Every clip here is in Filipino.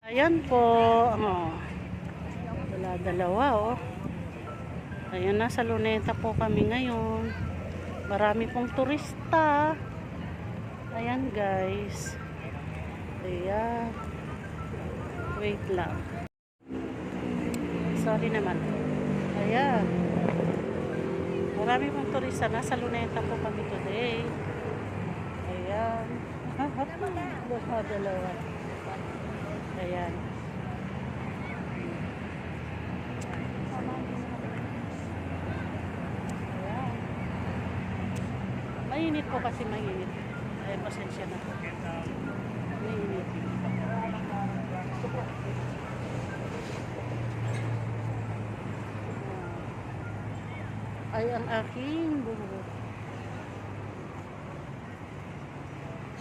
Ayan po. Oh. Dalawa oh. Ayan, nasa Luneta po kami ngayon. Marami pong turista. Ayan guys. Ayan. Wait lang. Sorry naman. Ayan. Marami pong turista. Nasa Luneta po kami today. Ayan. Dalawa. Ayan. Ayan. Mainit po kasi mainit. Ay, pasensya na po. Mainit. Ay, ang aking buhok.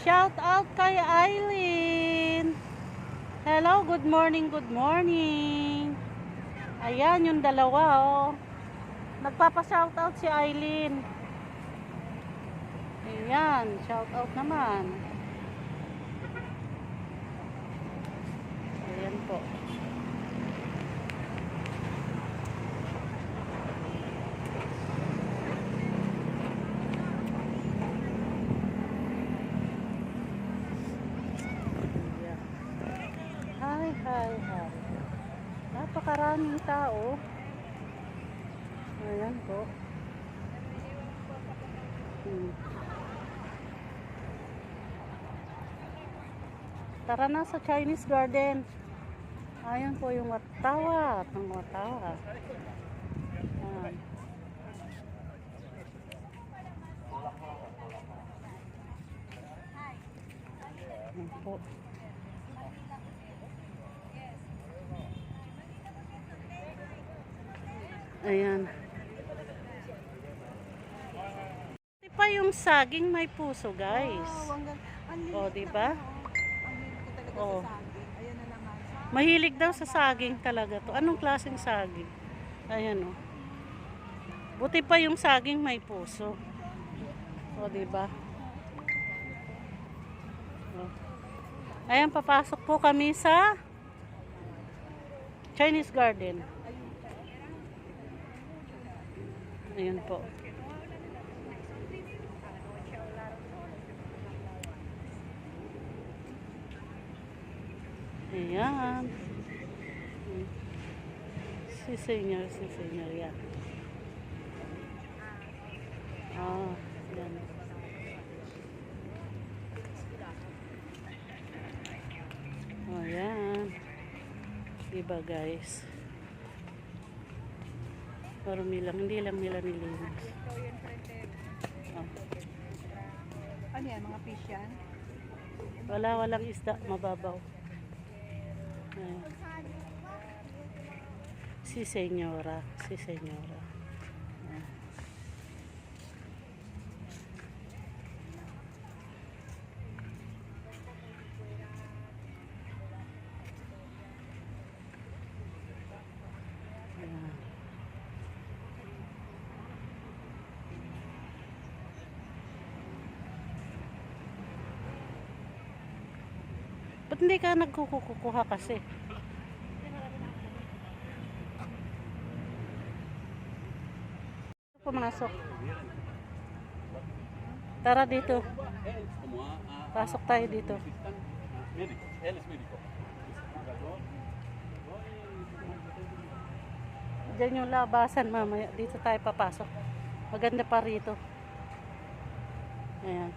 Shout out kay Eileen. Hello, good morning, good morning. Ayan, yung dalawa, oh. Nagpapa-shout out si Eileen. Ayan, shout out naman. Ayan po. Hi. Napakaraming tao. Ayan po. Tara na sa Chinese Garden. Ayan po yung Watawa. Ang Watawa. Ayan. Ayan po. Ayan. Di pa yung saging may puso, guys. Oh, di ba? Oh. Mahilig daw sa saging talaga to. Anong klaseng saging? Ayan oh. Buti pa yung saging may puso. Oh, di ba? Oh. Ayan, papasok po kami sa Chinese Garden. Ayan po. Ayan. Si Senyor yan. Ah, yan. Oh, yan. Diba guys? Marumi lang, hindi lang nila nilinis. Oh. Ano yan, mga fish yan? Walang isda, mababaw. Ayan. Si Senyora. Ayan. Ba't hindi ka nagkukuha kasi? Pumasok. Tara dito. Pasok tayo dito. Diyan yung labasan mamaya. Dito tayo papasok. Maganda pa rito. Ayan.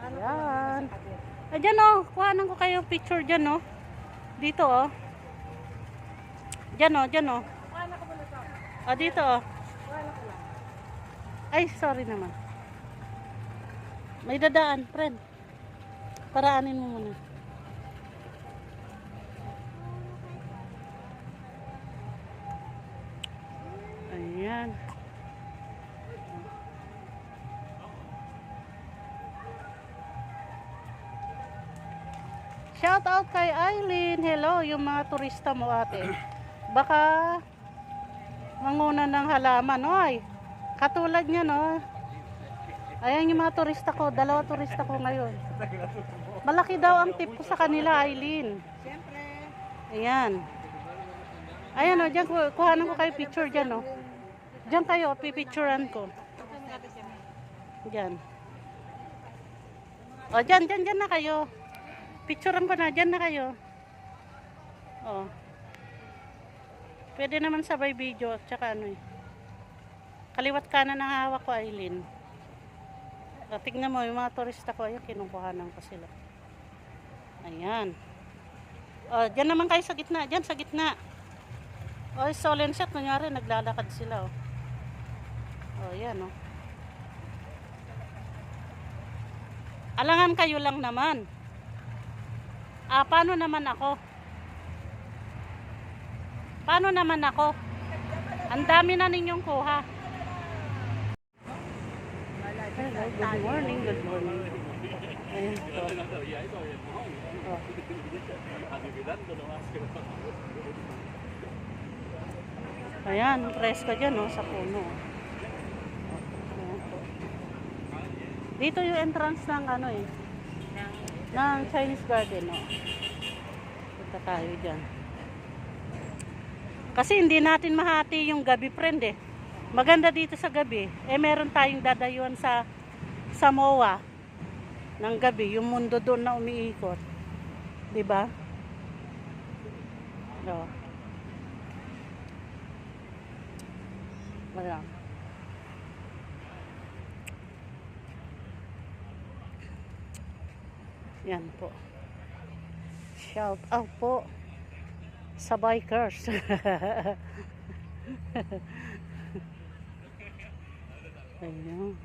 Ayan. Ayan o. Kuhanan ko kayo picture dyan o. Dito o. Dyan o. O dito o. Ay, sorry naman. May dadaan, friend. Paraanin mo muna. Ayan. Shout out kay Eileen. Hello, yung mga turista mo ate. Baka manguna ng halaman. Oy, katulad niya no. Ayan yung mga turista ko. 2 turista ko ngayon. Malaki daw ang tip ko sa kanila, Eileen. Siyempre. Ayan. Ayan o, dyan kuhanan ko kayo picture dyan o. Dyan kayo, pipicturean ko. Dyan. O, dyan na kayo. Picturean ko na, dyan na kayo. O. Pwede naman sabay video, tsaka ano eh. Kaliwat kanan ang hawak ko, Eileen. O, tignan mo, yung mga turista ko, ayun, kinukuhanan ko sila. Ayan. O, dyan naman kayo sa gitna, dyan sa gitna. O, solen shot, kunyari, naglalakad sila, o. O, yan, o. Alangan kayo lang naman. Paano naman ako? Paano naman ako? Ang dami na ninyong kuha. Hello, good morning, good morning. Ayan po. Oh. Ayan, presko dyan, oh, sa puno. Ayan po. Dito yung entrance ng ano eh, ng Chinese Garden, oh. Punta tayo dyan. Kasi hindi natin mahati yung gabi, friend eh. Maganda dito sa gabi. Meron tayong dadayuan sa MOA ng gabi, yung mundo doon na umiikot. 'Di ba? Oh. Wala. Yan po. Shout out po sa bikers. Ayan.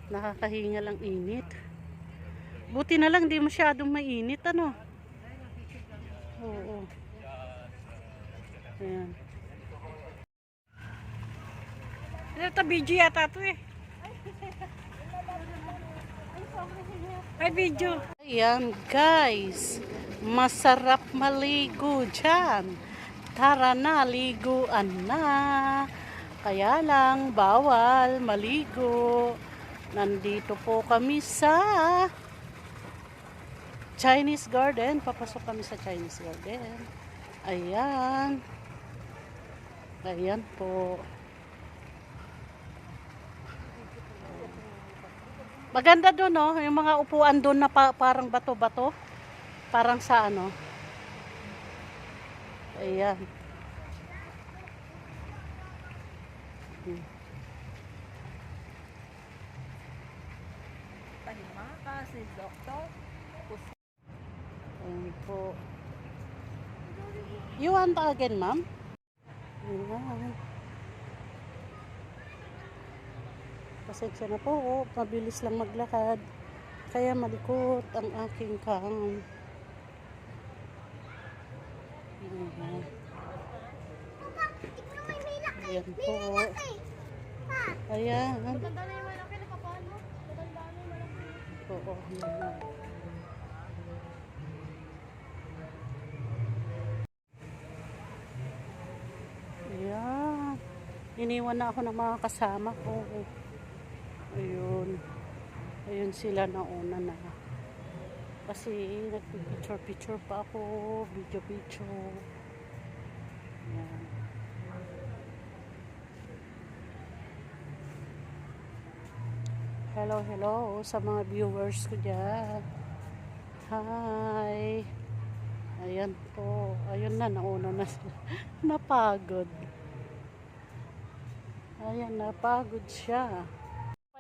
Nakakahinga lang init. Buti na lang di masyadong mainit, ano? Oo. Ayan. Ito video yata ito eh. Ay, video. Ayan guys, masarap maligo dyan. Tara na, liguan na. Kaya lang, bawal maligo. Nandito po kami sa Chinese Garden. Papasok kami sa Chinese Garden. Ayan. Ayan po. Maganda doon, no? Yung mga upuan doon na parang bato-bato. Parang sa ano. Ayan. Tahimaka si Doktor. Ayan po. You want again, ma'am? Ayan. Pasensya na po, oh. Mabilis lang maglakad. Kaya malikot ang aking kahang. Ayan po. Ayan. Maganda na yung malaki, nakapano. Maganda na yung malaki. Oo, ayan. Ayan. Iniwan na ako ng mga kasama ko. Ayun. Ayun sila na una na. Kasi nagpipicture-picture pa ako. Video-picture. Ayan. Hello, hello sa mga viewers ko dyan. Hi. Ayan po. Ayun na, nauna na sila. Napagod. Ayan, napagod siya.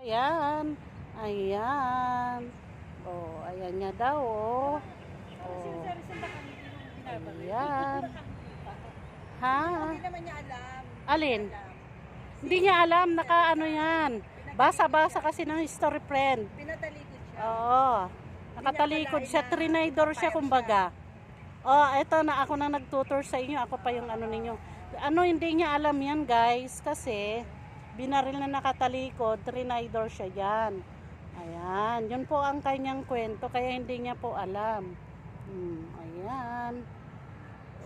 Ayan. Ayan. Oh, ayan niya daw, oh. Oh. Ayan. Ha? Hindi naman niya alam. Alin? Hindi niya alam. Naka-ano yan. Basa-basa kasi ng history friend. Pinatalikod siya. Oo. Nakatalikod siya. Trinidor siya, kumbaga. Oh, eto na ako na nagtutur sa inyo. Ako pa yung ano ninyo. Ano, hindi niya alam yan, guys. Kasi, binaril na nakatalikod. Trinidor siya yan. Ayan. Yun po ang kanyang kwento. Kaya hindi niya po alam. Ayan.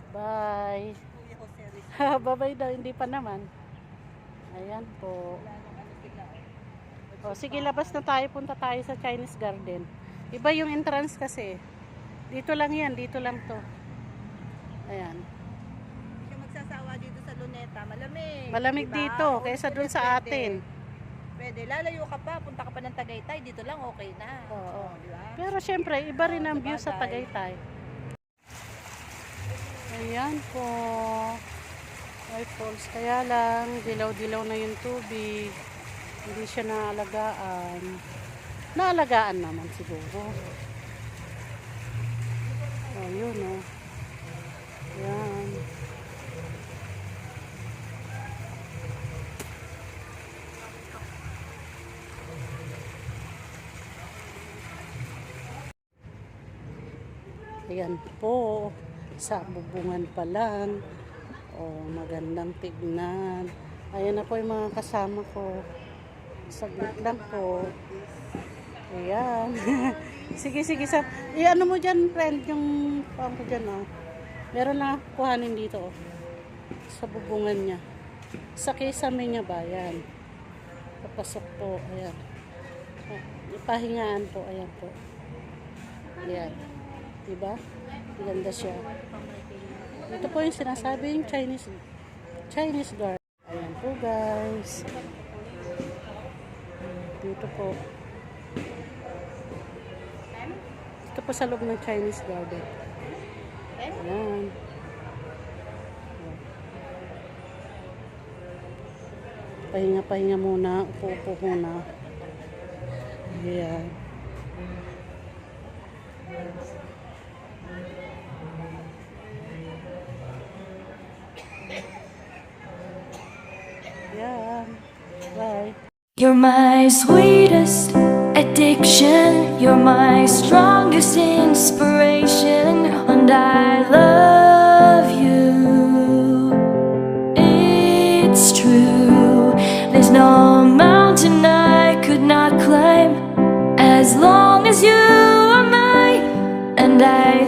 Bye. Kuya Jose Rizal. Bye-bye daw, hindi pa naman. Ayan po. Wala nang ano sila. O, sige, labas na tayo. Punta tayo sa Chinese Garden. Iba yung entrance kasi. Dito lang yan. Dito lang to. Ayan. Siya magsasawa dito sa Luneta. Malamig. Malamig diba? dito. Oo, Kaysa dun pwede. sa atin. Pwede. Lalayo ka pa. Punta ka pa ng Tagaytay. Dito lang okay na. Oo. Diba? Pero syempre, iba rin ang view sa Sabagay. Tagaytay. Ayan po. Ay, falls. Kaya lang, dilaw-dilaw na yung tubig. Hindi siya naalagaan. Naalagaan naman siguro. Oh, yun oh. Ayan. Ayan po. Sa bubungan pa lang. Oh, magandang tignan. Ayan na po yung mga kasama ko. Saglit lang po. Ayan. Sige. I-ano mo dyan, friend, yung pang ko dyan, oh. Meron na kuhanin dito, oh. Sa bubungan niya. Sa kisame niya ba, ayan. Papasok po, ayan. Ipahingaan po, ayan po. Ayan. Diba? Ganda siya. Ito po yung sinasabi yung Chinese garden. Ayan po, guys. Dito po. Ito po sa loob ng Chinese garden. Ayan. Pahinga muna. Upo muna. Ayan. Ayan. Bye. You're my sweetest addiction, you're my strongest inspiration, and I love you. It's true, there's no mountain I could not climb as long as you are mine, and I